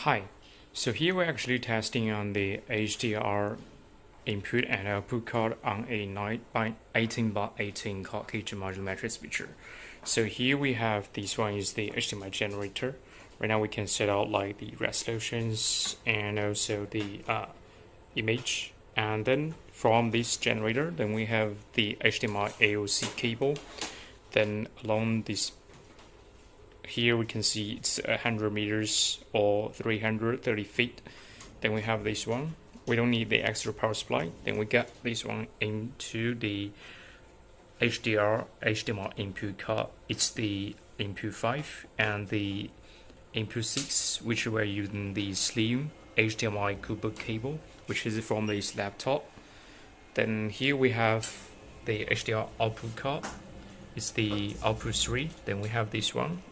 Hi, so here we're actually testing on the HDR input and output card on a 9x18x18 Caucasian modular matrix switcher. So here we have this one is the HDMI generator. Right now we can set out like the resolutions and also the image. And then from this generator, then we have the HDMI AOC cable. Then along this here we can see it's 100 meters or 330 feet. Then we have this one. We don't need the extra power supply. Then we got this one into the HDMI input card. It's the input 5 and the input 6, which we're using the slim HDMI cable, which is from this laptop. Then here we have the HDR output card. It's the output 3. Then we have this one.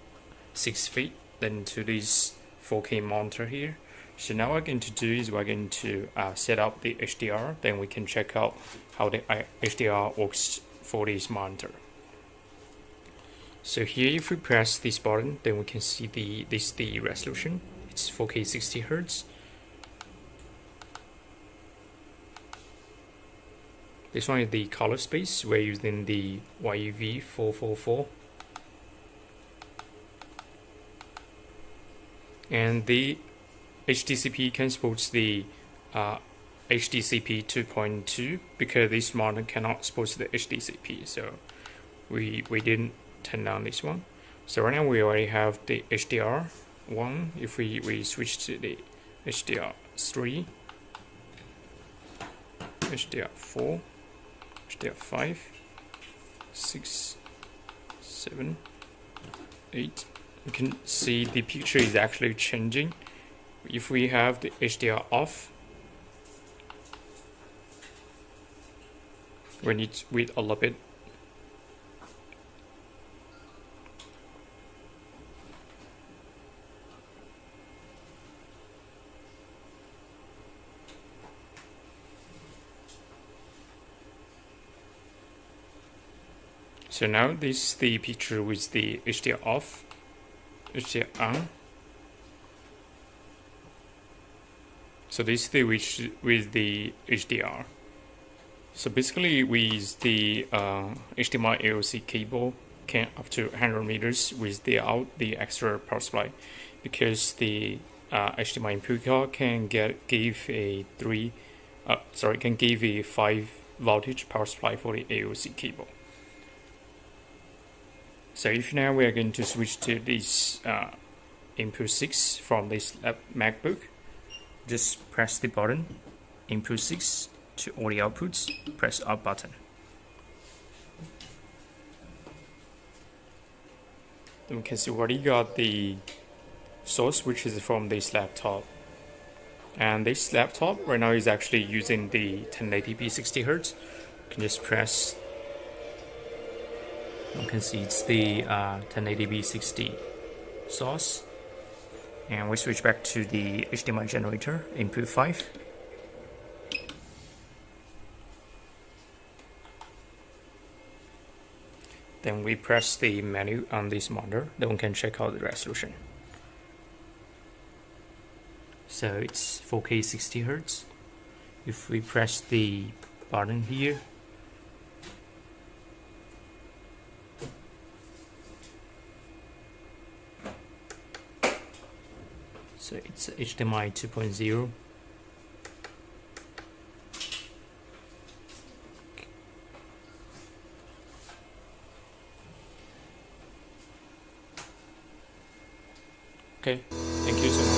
6 feet, then to this 4K monitor here. So now what we're going to do is we're going to set up the HDR, then we can check out how the HDR works for this monitor. So here if we press this button, then we can see the resolution. It's 4K 60 Hz. This one is the color space. We're using the YUV 444. And the HDCP can support the HDCP 2.2 because this monitor cannot support the HDCP, so we didn't turn on this one. So right now we already have the HDR 1. If we switch to the HDR 3, HDR 4, HDR 5, 6, 7, 8. You can see the picture is actually changing. If we have the HDR off, we need to wait a little bit. So now this is the picture with the HDR off. HDR on. So this is the which with the HDR. So basically with the HDMI AOC cable can up to 100 meters without the extra power supply, because the HDMI input card can give a 5 voltage power supply for the AOC cable. So if now we are going to switch to this input 6 from this MacBook, just press the button, input 6 to all the outputs, press up button. Then we can see we already got the source, which is from this laptop. And this laptop right now is actually using the 1080p 60 Hz. You can just press. You can see it's the 1080p 60 source. And we switch back to the HDMI generator, input 5. Then we press the menu on this monitor, then we can check out the resolution. So it's 4K 60 Hz. If we press the button here, so it's HDMI 2.0. Okay, thank you so much.